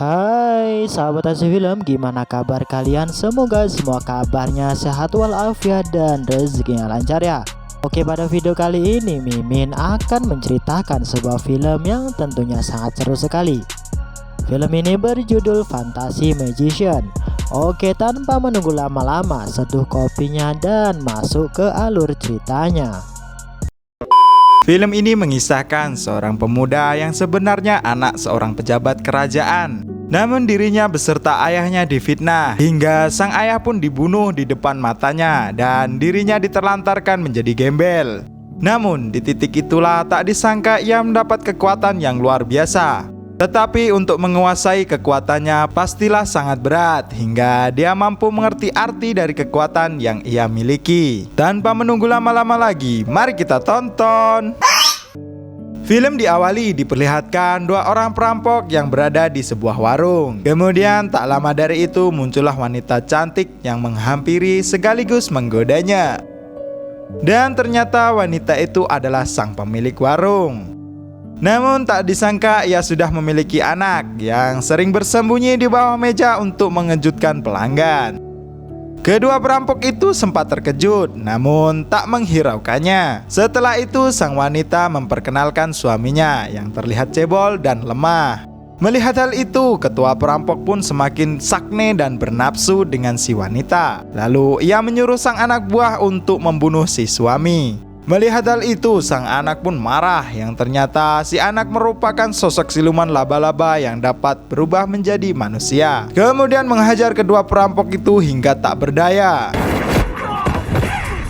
Hai sahabat Asyik Film, gimana kabar kalian? Semoga semua kabarnya sehat walafiat dan rezekinya lancar ya. Oke, pada video kali ini Mimin akan menceritakan sebuah film yang tentunya sangat seru sekali. Film ini berjudul Fantasy Magician. Oke, tanpa menunggu lama-lama, seduh kopinya dan masuk ke alur ceritanya. Film ini mengisahkan seorang pemuda yang sebenarnya anak seorang pejabat kerajaan. Namun dirinya beserta ayahnya difitnah hingga sang ayah pun dibunuh di depan matanya dan dirinya diterlantarkan menjadi gembel. Namun di titik itulah tak disangka ia mendapat kekuatan yang luar biasa. Tetapi untuk menguasai kekuatannya pastilah sangat berat hingga dia mampu mengerti arti dari kekuatan yang ia miliki. Tanpa menunggu lama-lama lagi, mari kita tonton. Film diawali diperlihatkan dua orang perampok yang berada di sebuah warung. Kemudian tak lama dari itu muncullah wanita cantik yang menghampiri sekaligus menggodanya. Dan ternyata wanita itu adalah sang pemilik warung. Namun tak disangka ia sudah memiliki anak yang sering bersembunyi di bawah meja untuk mengejutkan pelanggan. Kedua perampok itu sempat terkejut, namun tak menghiraukannya. Setelah itu sang wanita memperkenalkan suaminya yang terlihat cebol dan lemah. Melihat hal itu, ketua perampok pun semakin sakne dan bernafsu dengan si wanita. Lalu ia menyuruh sang anak buah untuk membunuh si suami. Melihat hal itu, sang anak pun marah yang ternyata si anak merupakan sosok siluman laba-laba yang dapat berubah menjadi manusia. Kemudian menghajar kedua perampok itu hingga tak berdaya.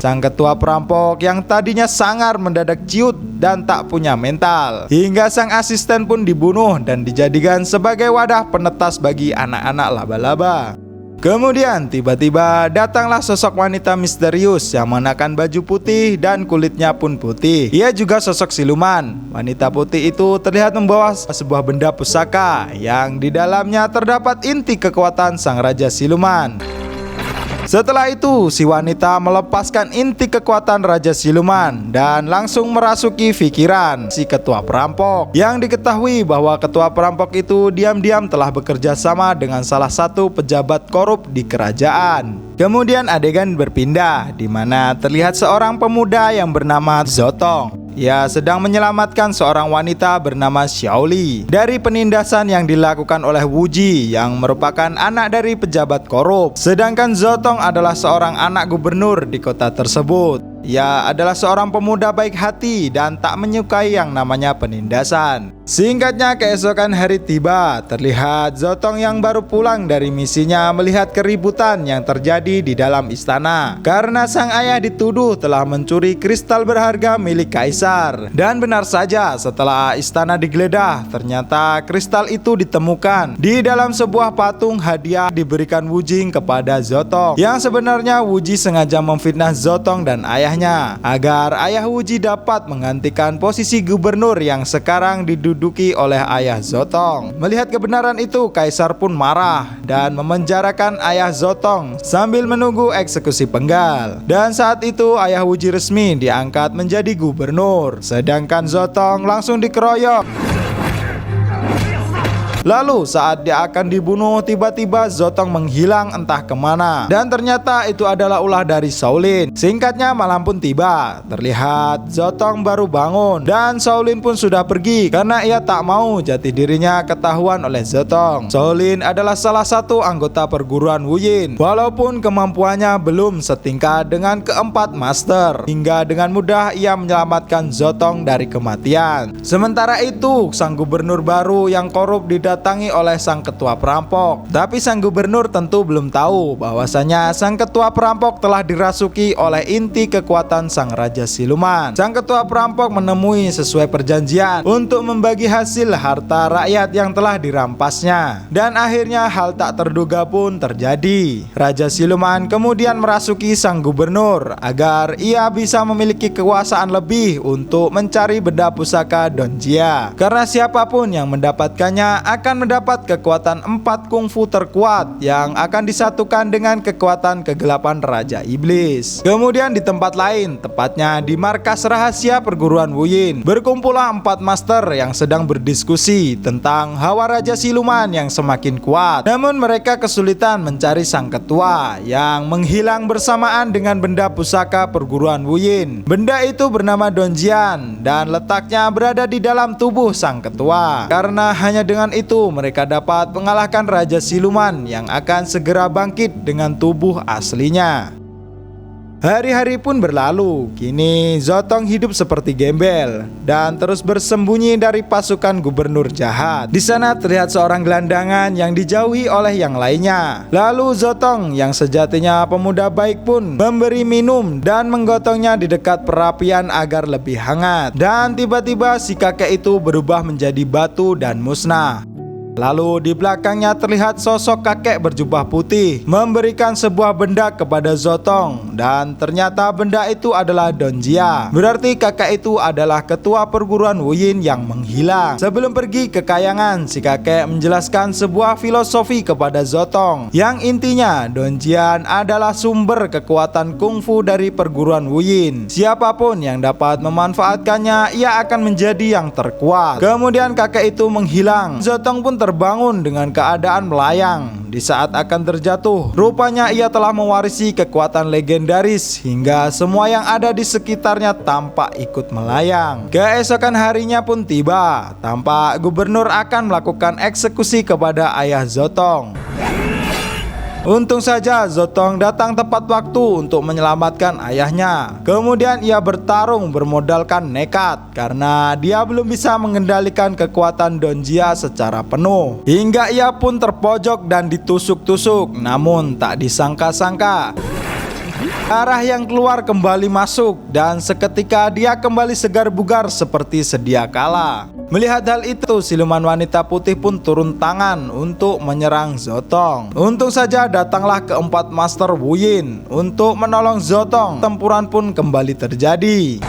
Sang ketua perampok yang tadinya sangar mendadak ciut dan tak punya mental. Hingga sang asisten pun dibunuh dan dijadikan sebagai wadah penetas bagi anak-anak laba-laba. Kemudian tiba-tiba datanglah sosok wanita misterius yang mengenakan baju putih dan kulitnya pun putih. Ia juga sosok siluman. Wanita putih itu terlihat membawa sebuah benda pusaka yang di dalamnya terdapat inti kekuatan sang raja siluman. Setelah itu, si wanita melepaskan inti kekuatan Raja Siluman dan langsung merasuki pikiran si ketua perampok. Yang diketahui bahwa ketua perampok itu diam-diam telah bekerja sama dengan salah satu pejabat korup di kerajaan. Kemudian adegan berpindah di mana terlihat seorang pemuda yang bernama Zotong. Ia sedang menyelamatkan seorang wanita bernama Xiaoli dari penindasan yang dilakukan oleh Wuji yang merupakan anak dari pejabat korup. Sedangkan Zotong adalah seorang anak gubernur di kota tersebut. Ia adalah seorang pemuda baik hati dan tak menyukai yang namanya penindasan. Singkatnya, keesokan hari tiba, terlihat Zotong yang baru pulang dari misinya melihat keributan yang terjadi di dalam istana karena sang ayah dituduh telah mencuri kristal berharga milik kaisar. Dan benar saja, setelah istana digeledah, ternyata kristal itu ditemukan di dalam sebuah patung hadiah diberikan Wujing kepada Zotong. Yang sebenarnya Wuji sengaja memfitnah Zotong dan ayahnya agar ayah Wuji dapat menggantikan posisi gubernur yang sekarang diduduki oleh ayah Zotong. Melihat kebenaran itu, kaisar pun marah dan memenjarakan ayah Zotong sambil menunggu eksekusi penggal. Dan saat itu ayah Wuji resmi diangkat menjadi gubernur, sedangkan Zotong langsung dikeroyok. Lalu saat dia akan dibunuh, tiba-tiba Zotong menghilang entah kemana. Dan ternyata itu adalah ulah dari Shaolin. Singkatnya, malam pun tiba. Terlihat Zotong baru bangun dan Shaolin pun sudah pergi karena ia tak mau jati dirinya ketahuan oleh Zotong. Shaolin adalah salah satu anggota perguruan Wuyin, walaupun kemampuannya belum setingkat dengan keempat master. Hingga dengan mudah ia menyelamatkan Zotong dari kematian. Sementara itu, sang gubernur baru yang korup didatangi oleh sang ketua perampok. Tapi sang gubernur tentu belum tahu bahwasanya sang ketua perampok telah dirasuki oleh inti kekuatan sang raja siluman. Sang ketua perampok menemui sesuai perjanjian untuk membagi hasil harta rakyat yang telah dirampasnya. Dan akhirnya hal tak terduga pun terjadi. Raja siluman kemudian merasuki sang gubernur agar ia bisa memiliki kekuasaan lebih untuk mencari benda pusaka Donjia. Karena siapapun yang mendapatkannya akan mendapat kekuatan 4 kungfu terkuat yang akan disatukan dengan kekuatan kegelapan Raja Iblis. Kemudian di tempat lain, tepatnya di markas rahasia perguruan Wuyin, berkumpullah 4 master yang sedang berdiskusi tentang hawa Raja Siluman yang semakin kuat. Namun mereka kesulitan mencari sang ketua yang menghilang bersamaan dengan benda pusaka perguruan Wuyin. Benda itu bernama Donjian dan letaknya berada di dalam tubuh sang ketua. Karena hanya dengan itu mereka dapat mengalahkan Raja Siluman yang akan segera bangkit dengan tubuh aslinya. Hari-hari pun berlalu, kini Zotong hidup seperti gembel dan terus bersembunyi dari pasukan gubernur jahat. Di sana terlihat seorang gelandangan yang dijauhi oleh yang lainnya. Lalu Zotong yang sejatinya pemuda baik pun memberi minum dan menggotongnya di dekat perapian agar lebih hangat. Dan tiba-tiba si kakek itu berubah menjadi batu dan musnah. Lalu di belakangnya terlihat sosok kakek berjubah putih memberikan sebuah benda kepada Zotong, dan ternyata benda itu adalah Donjia. Berarti kakek itu adalah ketua perguruan Wuyin yang menghilang. Sebelum pergi ke kayangan, si kakek menjelaskan sebuah filosofi kepada Zotong yang intinya Donjian adalah sumber kekuatan kungfu dari perguruan Wuyin. Siapapun yang dapat memanfaatkannya, ia akan menjadi yang terkuat. Kemudian kakek itu menghilang. Zotong pun terbangun dengan keadaan melayang. Di saat akan terjatuh, rupanya ia telah mewarisi kekuatan legendaris hingga semua yang ada di sekitarnya tampak ikut melayang. Keesokan harinya pun tiba, tampak gubernur akan melakukan eksekusi kepada ayah Zotong. Untung saja Zotong datang tepat waktu untuk menyelamatkan ayahnya. Kemudian ia bertarung bermodalkan nekat karena dia belum bisa mengendalikan kekuatan Donjia secara penuh. Hingga ia pun terpojok dan ditusuk-tusuk. Namun tak disangka-sangka, darah yang keluar kembali masuk dan seketika dia kembali segar bugar seperti sedia kala. Melihat hal itu, siluman wanita putih pun turun tangan untuk menyerang Zotong. Untung saja datanglah keempat master Wuyin untuk menolong Zotong. Tempuran pun kembali terjadi.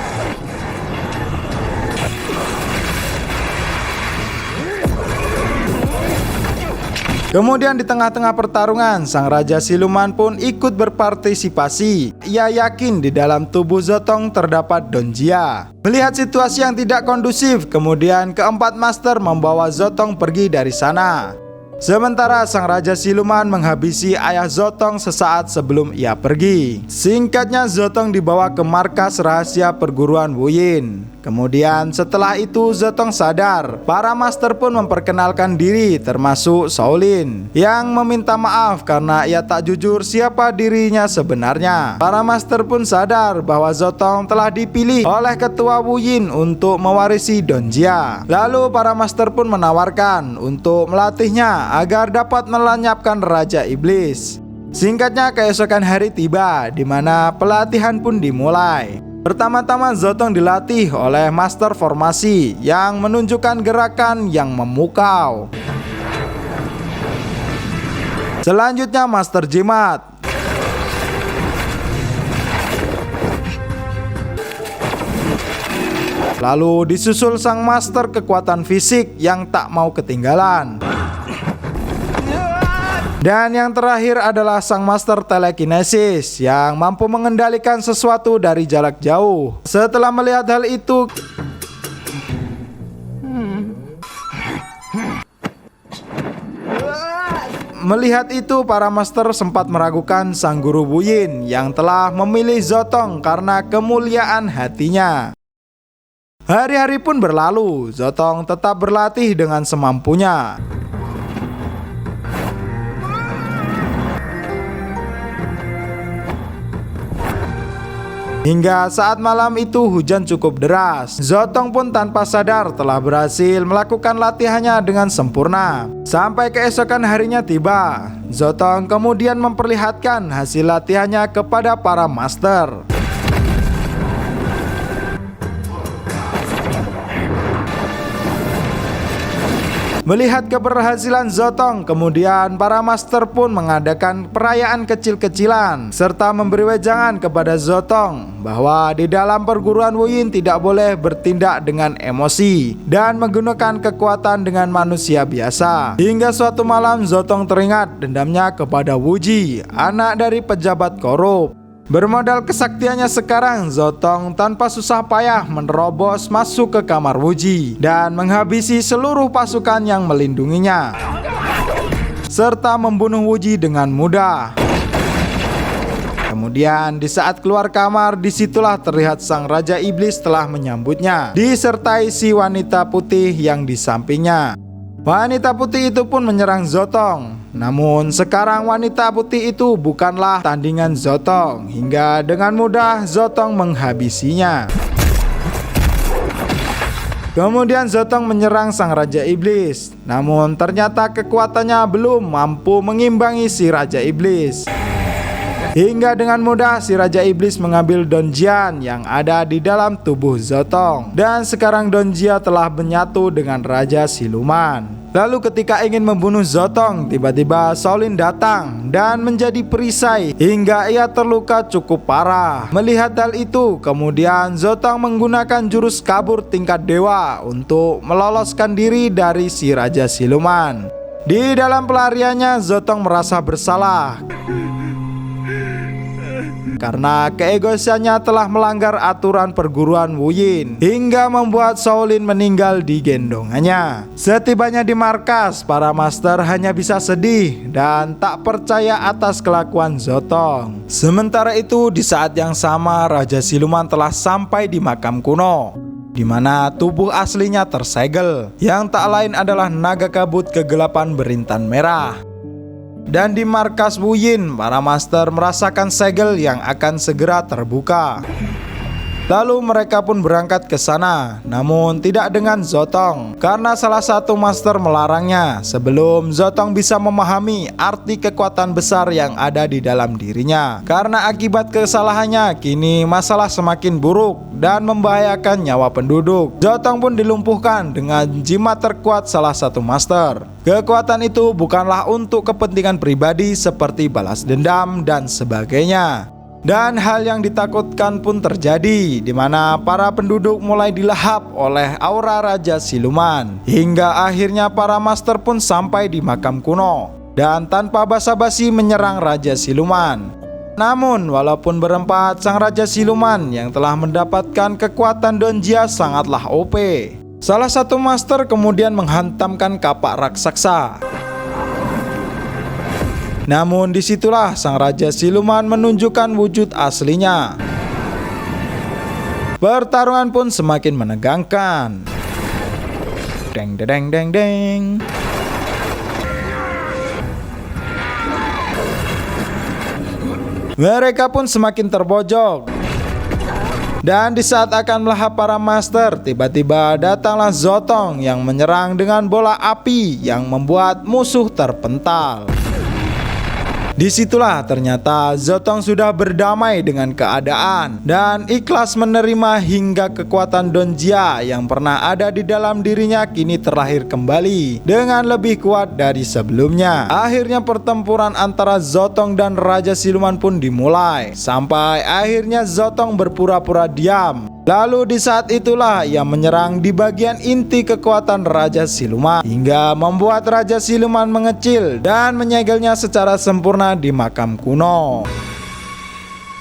Kemudian di tengah-tengah pertarungan, sang Raja Siluman pun ikut berpartisipasi. Ia yakin di dalam tubuh Zotong terdapat Donjia. Melihat situasi yang tidak kondusif, kemudian keempat master membawa Zotong pergi dari sana. Sementara sang Raja Siluman menghabisi ayah Zotong sesaat sebelum ia pergi. Singkatnya, Zotong dibawa ke markas rahasia perguruan Wuyin. Kemudian setelah itu Zotong sadar. Para master pun memperkenalkan diri, termasuk Shaolin yang meminta maaf karena ia tak jujur siapa dirinya sebenarnya. Para master pun sadar bahwa Zotong telah dipilih oleh ketua Wuyin untuk mewarisi Donjia. Lalu para master pun menawarkan untuk melatihnya agar dapat melenyapkan Raja Iblis. Singkatnya, keesokan hari tiba di mana pelatihan pun dimulai. Pertama-tama Zotong dilatih oleh master formasi yang menunjukkan gerakan yang memukau. Selanjutnya master jimat. Lalu disusul sang master kekuatan fisik yang tak mau ketinggalan. Dan yang terakhir adalah sang master telekinesis yang mampu mengendalikan sesuatu dari jarak jauh. Setelah melihat hal itu, para master sempat meragukan sang guru Wuyin yang telah memilih Zotong karena kemuliaan hatinya. Hari-hari pun berlalu, Zotong tetap berlatih dengan semampunya. Hingga saat malam itu hujan cukup deras. Zotong pun tanpa sadar telah berhasil melakukan latihannya dengan sempurna. Sampai keesokan harinya tiba, Zotong kemudian memperlihatkan hasil latihannya kepada para master. Melihat keberhasilan Zotong, kemudian para master pun mengadakan perayaan kecil-kecilan serta memberi wejangan kepada Zotong bahwa di dalam perguruan Wuyin tidak boleh bertindak dengan emosi dan menggunakan kekuatan dengan manusia biasa. Hingga suatu malam Zotong teringat dendamnya kepada Wuji, anak dari pejabat korup. Bermodal kesaktiannya sekarang, Zotong tanpa susah payah menerobos masuk ke kamar Wuji dan menghabisi seluruh pasukan yang melindunginya, serta membunuh Wuji dengan mudah. Kemudian di saat keluar kamar, disitulah terlihat sang Raja Iblis telah menyambutnya, disertai si wanita putih yang di sampingnya. Wanita putih itu pun menyerang Zotong. Namun sekarang wanita putih itu bukanlah tandingan Zotong, hingga dengan mudah Zotong menghabisinya. Kemudian Zotong menyerang sang Raja Iblis. Namun ternyata kekuatannya belum mampu mengimbangi si Raja Iblis. Hingga dengan mudah si Raja Iblis mengambil Donjian yang ada di dalam tubuh Zotong. Dan sekarang Donjia telah menyatu dengan Raja Siluman. Lalu ketika ingin membunuh Zotong, tiba-tiba Shaolin datang dan menjadi perisai hingga ia terluka cukup parah. Melihat hal itu, kemudian Zotong menggunakan jurus kabur tingkat dewa untuk meloloskan diri dari si Raja Siluman. Di dalam pelariannya, Zotong merasa bersalah karena keegoisannya telah melanggar aturan perguruan Wuyin hingga membuat Shaolin meninggal di gendongannya. Setibanya di markas, para master hanya bisa sedih dan tak percaya atas kelakuan Zotong. Sementara itu, di saat yang sama Raja Siluman telah sampai di makam kuno, di mana tubuh aslinya tersegel, yang tak lain adalah naga kabut kegelapan berintan merah. Dan di markas Wuyin, para master merasakan segel yang akan segera terbuka. Lalu mereka pun berangkat ke sana, namun tidak dengan Zotong, karena salah satu master melarangnya sebelum Zotong bisa memahami arti kekuatan besar yang ada di dalam dirinya. Karena akibat kesalahannya, kini masalah semakin buruk dan membahayakan nyawa penduduk. Zotong pun dilumpuhkan dengan jimat terkuat salah satu master. Kekuatan itu bukanlah untuk kepentingan pribadi seperti balas dendam dan sebagainya. Dan hal yang ditakutkan pun terjadi, di mana para penduduk mulai dilahap oleh aura Raja Siluman. Hingga akhirnya para master pun sampai di makam kuno dan tanpa basa-basi menyerang Raja Siluman. Namun walaupun berempat, sang Raja Siluman yang telah mendapatkan kekuatan Donjia sangatlah OP. Salah satu master kemudian menghantamkan kapak raksasa. Namun disitulah sang Raja Siluman menunjukkan wujud aslinya. Pertarungan pun semakin menegangkan. Deng deng deng deng. Mereka pun semakin terbojok. Dan di saat akan melahap para master, tiba-tiba datanglah Zotong yang menyerang dengan bola api yang membuat musuh terpental. Disitulah ternyata Zotong sudah berdamai dengan keadaan dan ikhlas menerima hingga kekuatan Donjia yang pernah ada di dalam dirinya kini terlahir kembali dengan lebih kuat dari sebelumnya. Akhirnya pertempuran antara Zotong dan Raja Siluman pun dimulai, sampai akhirnya Zotong berpura-pura diam. Lalu di saat itulah ia menyerang di bagian inti kekuatan Raja Siluman hingga membuat Raja Siluman mengecil dan menyegelnya secara sempurna di makam kuno.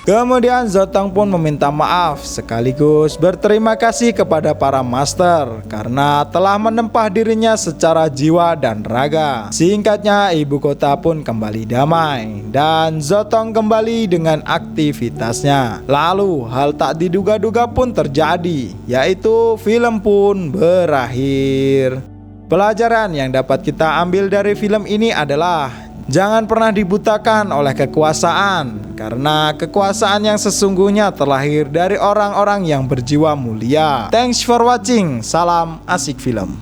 Kemudian Zotong pun meminta maaf sekaligus berterima kasih kepada para master karena telah menempah dirinya secara jiwa dan raga. Singkatnya, ibu kota pun kembali damai dan Zotong kembali dengan aktivitasnya. Lalu hal tak diduga-duga pun terjadi, yaitu film pun berakhir. Pelajaran yang dapat kita ambil dari film ini adalah jangan pernah dibutakan oleh kekuasaan, karena kekuasaan yang sesungguhnya terlahir dari orang-orang yang berjiwa mulia. Thanks for watching. Salam asik film.